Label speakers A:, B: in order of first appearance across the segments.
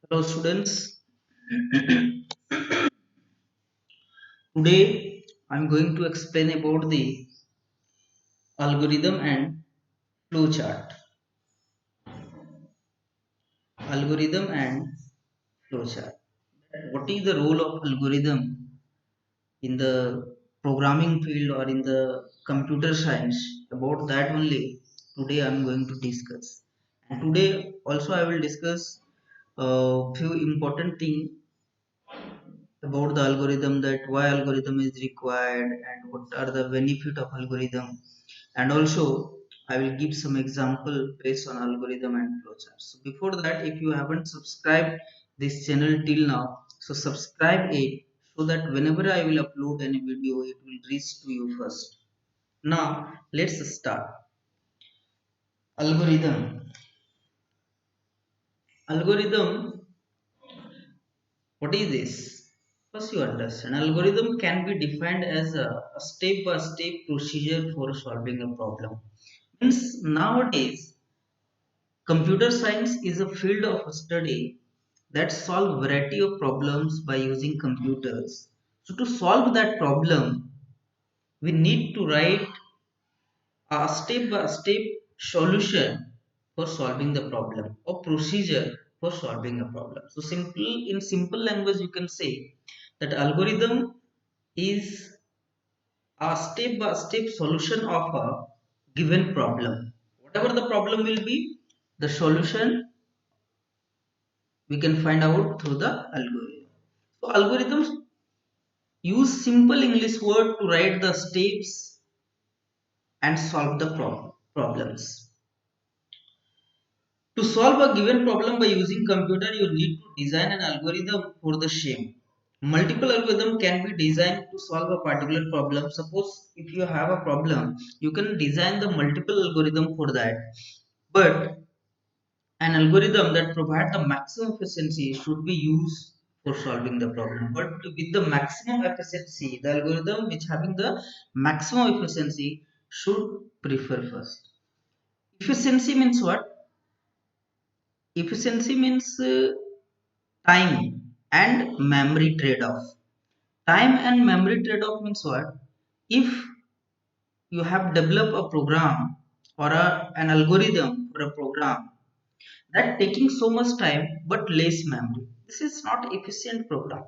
A: Hello students, today I'm going to explain about the algorithm and flowchart. Algorithm and flowchart. What is the role of algorithm in the programming field or in the computer science? About that only today I'm going to discuss. And today also I will discuss a few important things about the algorithm, that why algorithm is required and what are the benefit of algorithm, and also I will give some example based on algorithm and flowchart. So before that, if you haven't subscribed this channel till now, so subscribe it so that whenever I will upload any video it will reach to you first. Now let's start. Algorithm algorithm, what is this? First, you understand algorithm can be defined as a step-by-step procedure for solving a problem. Means nowadays, computer science is a field of study that solve variety of problems by using computers. So to solve that problem, we need to write a step-by-step solution for solving the problem or procedure for solving a problem. So in simple language, you can say that algorithm is a step-by-step solution of a given problem. Whatever the problem will be, the solution we can find out through the algorithm. So algorithms use simple English word to write the steps and solve the problems. To solve a given problem by using computer, you need to design an algorithm for the same. Multiple algorithm can be designed to solve a particular problem. Suppose if you have a problem, you can design the multiple algorithm for that. But an algorithm that provides the maximum efficiency should be used for solving the problem. But with the maximum efficiency, the algorithm which having the maximum efficiency should prefer first. Efficiency means what? Efficiency means time and memory trade-off. Time and memory trade-off means what? If you have developed a program or an algorithm for a program that taking so much time but less memory, this is not efficient program.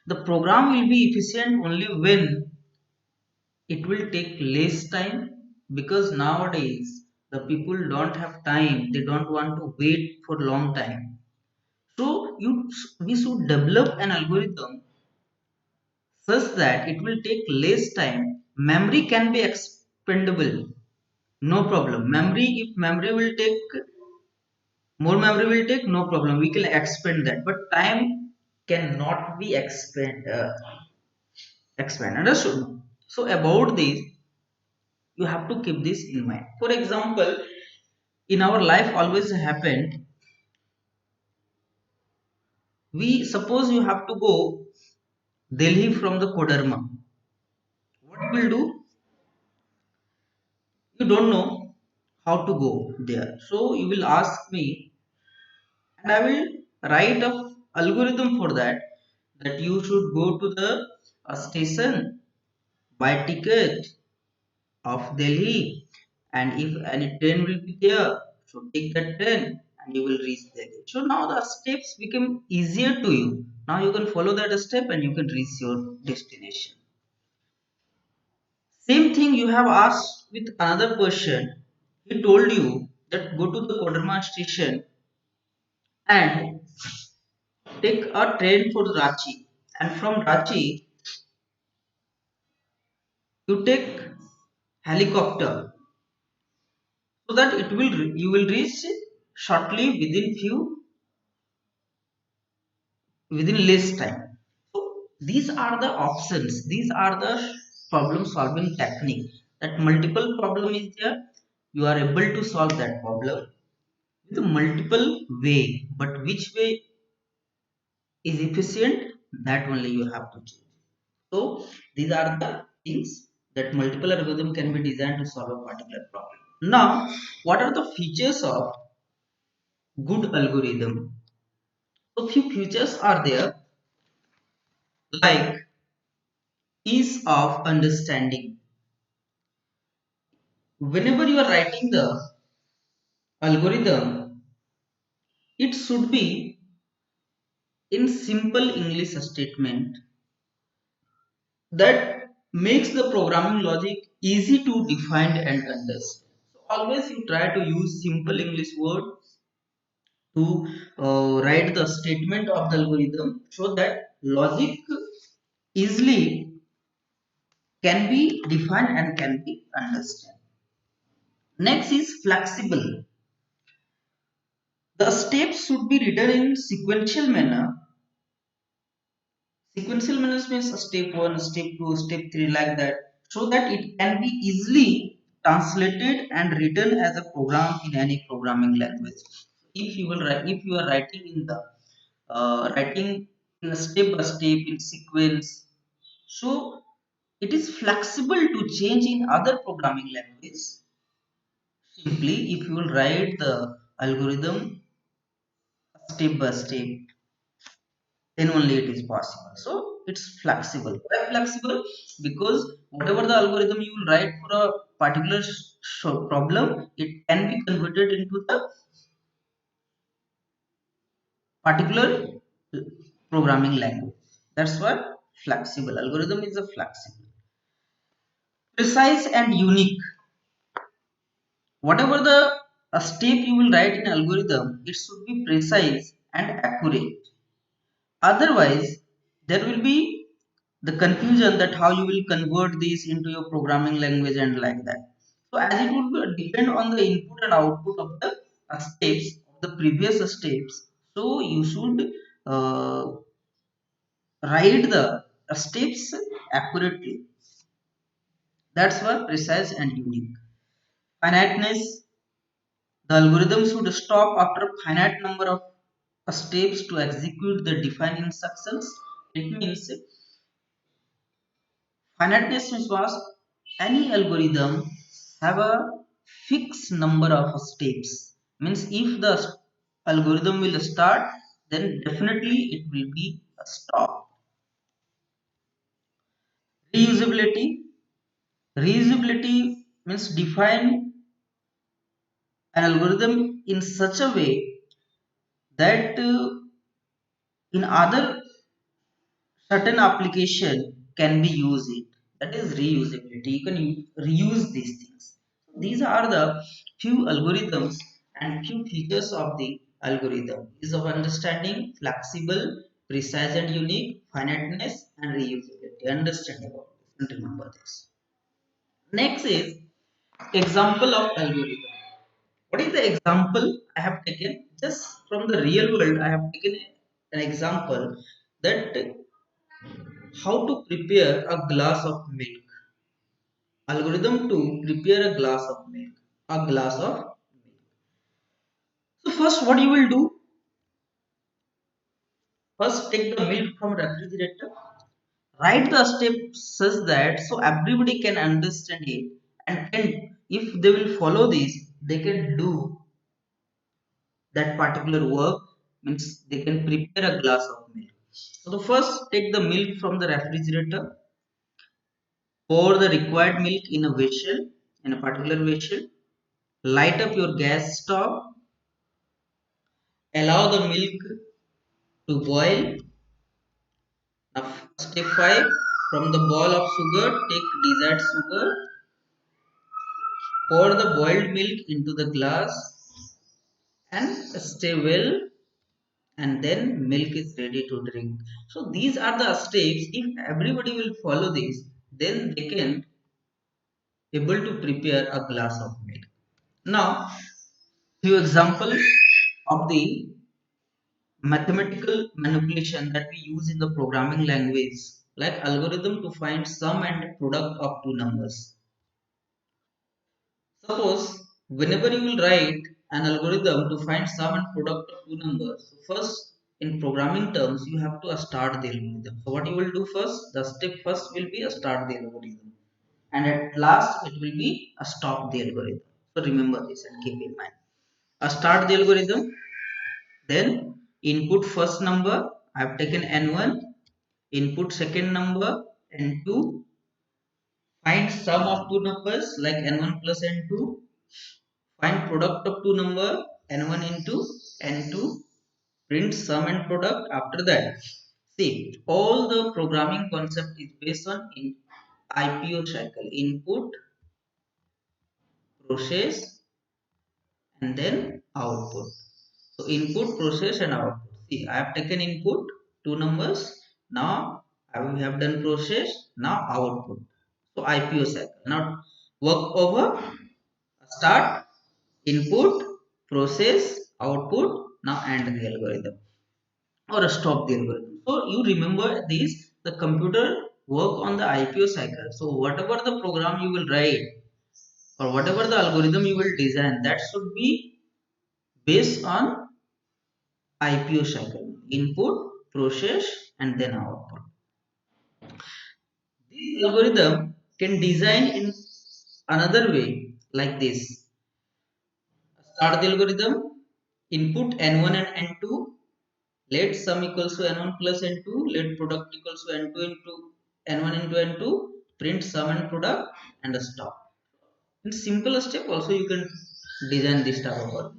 A: The program will be efficient only when it will take less time, because nowadays the people don't have time, they don't want to wait for long time. So we should develop an algorithm such that it will take less time. Memory can be expendable, no problem. Memory, if memory will take more, memory will take, no problem, we can expand that, but time cannot be expand, understood? So about this, you have to keep this in mind. For example, in our life always happened, we suppose you have to go Delhi from the Kodarma. What you will do? You don't know how to go there, so you will ask me, and I will write a algorithm for that, that you should go to the station, buy ticket of Delhi, and if any train will be there, so take that train and you will reach Delhi. So now the steps become easier to you. Now you can follow that step and you can reach your destination. Same thing you have asked with another question. He told you that go to the Kodarma station and take a train for Ranchi, and from Ranchi you take helicopter, so that you will reach shortly within less time. So these are the options, these are the problem solving technique, that multiple problem is there, you are able to solve that problem with multiple way, but which way is efficient, that only you have to choose. So these are the things, that multiple algorithm can be designed to solve a particular problem. Now what are the features of good algorithm? So few features are there like ease of understanding. Whenever you are writing the algorithm, it should be in simple English statement that makes the programming logic easy to define and understand. So always you try to use simple English word to write the statement of the algorithm so that logic easily can be defined and can be understood. Next is flexible. The steps should be written in sequential manner. Sequential manner means step 1, step 2, step 3 like that, so that it can be easily translated and written as a program in any programming language. If you are writing in the writing in a step by step in sequence, so it is flexible to change in other programming language. Simply, if you will write the algorithm step by step, then only it is possible. So it's flexible. Why flexible? Because whatever the algorithm you will write for a particular problem, it can be converted into the particular programming language. That's why flexible algorithm is a flexible, precise and unique. Whatever the step you will write in algorithm, it should be precise and accurate. Otherwise, there will be the confusion that how you will convert this into your programming language and like that. So as it would depend on the input and output of the steps of the previous steps. So you should uh, write the steps accurately. That's why precise and unique. Finiteness. The algorithm should stop after a finite number of steps to execute the defined instructions. It means finiteness was any algorithm have a fixed number of steps. Means if the algorithm will start, then definitely it will be a stop. Reusability. Reusability means define an algorithm in such a way that in other certain application can be used it. That is reusability. You can reuse these things. These are the few algorithms and few features of the algorithm. Is of understanding, flexible, precise and unique, finiteness and reusability. Understand about this and remember this. Next is example of algorithm. What is the example I have taken? Just from the real world I have taken an example that how to prepare a glass of milk. Algorithm to prepare a glass of milk. A glass of milk. So first what you will do, first take the milk from refrigerator, write the steps such that so everybody can understand it, and can, if they will follow this, they can do that particular work, means they can prepare a glass of milk. So the first take the milk from the refrigerator, pour the required milk in a vessel, in a particular vessel, light up your gas stove, allow the milk to boil. Now, step 5, from the bowl of sugar, take desired sugar, pour the boiled milk into the glass and stir well, and then milk is ready to drink. So these are the steps. If everybody will follow this, then they can able to prepare a glass of milk. Now, few example of the mathematical manipulation that we use in the programming language, like algorithm to find sum and product of two numbers. Suppose whenever you will write an algorithm to find sum and product of two numbers, so first in programming terms you have to start the algorithm. So what you will do first, the step first will be a start the algorithm, and at last it will be a stop the algorithm. So remember this and keep in mind, a start the algorithm, then input first number, I have taken n1, input second number n2, find sum of two numbers like n1 plus n2, find product of two number n1 into n2, print sum and product. After that, see, all the programming concept is based on IPO cycle: input, process, and then output. So input, process, and output. See, I have taken input, two numbers. Now we have done process. Now output. So IPO cycle. Now work over start, input, process, output. Now end the algorithm or stop the algorithm. So you remember this. The computer work on the IPO cycle. So whatever the program you will write or whatever the algorithm you will design, that should be based on IPO cycle: input, process, and then output. This algorithm can design in another way like this. Start the algorithm, input n1 and n2, let sum equals to n1 plus n2, let product equals to n2 into n1 into n2, print sum and product, and stop. In simple step also you can design this type of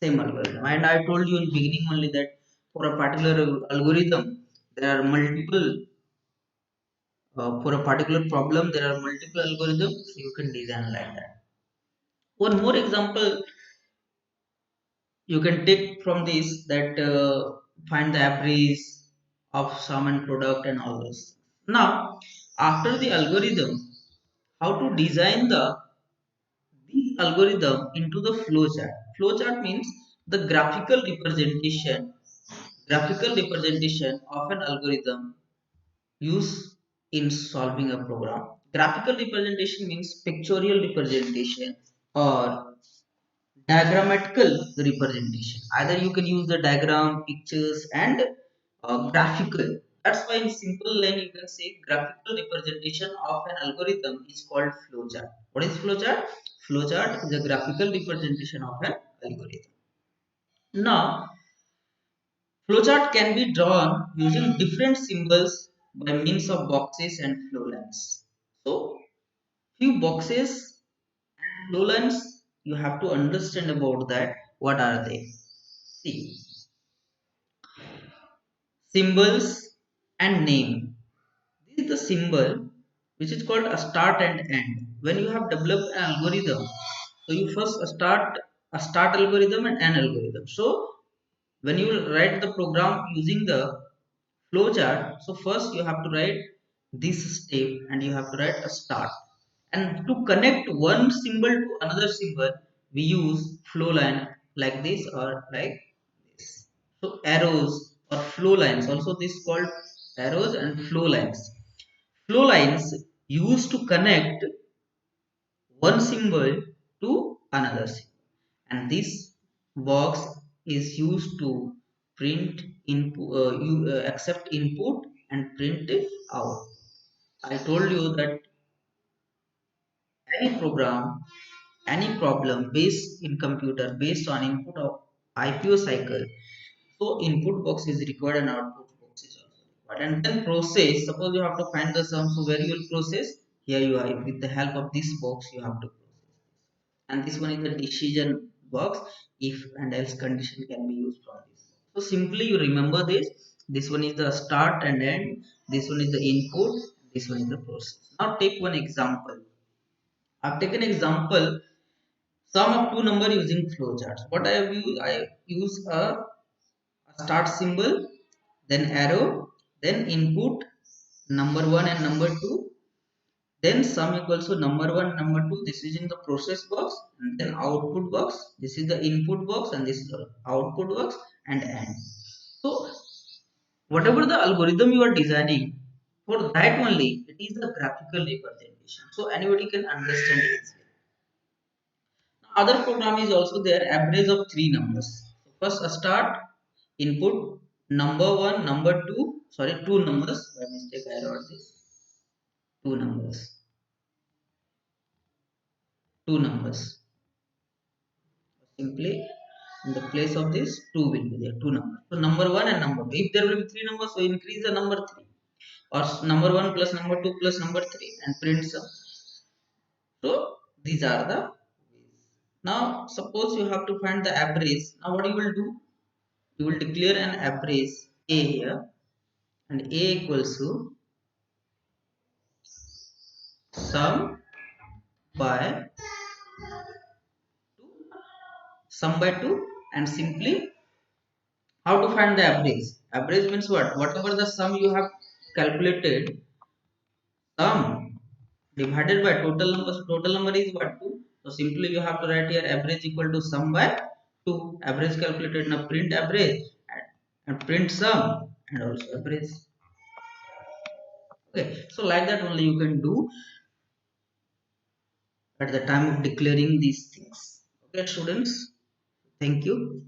A: same algorithm. And I told you in beginning only that for a particular algorithm there are multiple for a particular problem there are multiple algorithms, so you can design like that. One more example you can take from this, that find the average of sum and product and all this. Now after the algorithm, how to design this algorithm into the flowchart. Flowchart means the graphical representation of an algorithm used in solving a program. Graphical representation means pictorial representation or diagrammatical representation. Either you can use the diagram, pictures, and graphical. That's why in simple line you can say graphical representation of an algorithm is called flowchart. What is flowchart? Flowchart is a graphical representation of an algorithm. Now, flowchart can be drawn using different symbols by means of boxes and flow lines. So, few boxes and flow lines you have to understand about that. What are they? See, symbols and name. This is the symbol which is called a start and end. When you have developed an algorithm, so you first start a start algorithm and an algorithm. So when you write the program using the flowchart, so first you have to write this step and you have to write a start. And to connect one symbol to another symbol, we use flow line like this or like this. So arrows or flow lines, also this is called arrows and flow lines. Flow lines used to connect one symbol to another symbol, and this box is used to print input, you accept input and print it out. I told you that any program, any problem based in computer based on input of IPO cycle, so input box is required and output box is also required. And then process, suppose you have to find the sum, so where you will process, here you are, with the help of this box you have to process. And this one is the decision box, if and else condition can be used from this. So simply you remember this one is the start and end, this one is the input, this one is the process. Now take one example. I've taken example sum of two number using flowcharts. What I have used, I use a start symbol, then arrow, then input number one and number two, then sum equals to number one, number two. This is in the process box, and then output box. This is the input box, and this is the output box, and end. So whatever the algorithm you are designing, for that only it is a graphical representation. So anybody can understand it. Other program is also there, average of three numbers. So first a start, input, number one, number two, sorry, two numbers. By mistake I wrote this. Two numbers. Two numbers. Simply In the place of this 2 will be there, two numbers. So number 1 and number 2. If there will be three numbers, so increase the number 3, or number 1 plus number 2 plus number 3 and print sum. So these are the ways. Now suppose you have to find the average. Now what you will do, you will declare an average a here, and a equals to sum by sum by 2, and simply how to find the average. Average means what? Whatever the sum you have calculated, sum divided by total number. So total number is what? 2. So simply you have to write here average equal to sum by 2. Average calculated. Now print average and print sum and also average. Okay. So like that only you can do at the time of declaring these things. Okay, students. Thank you.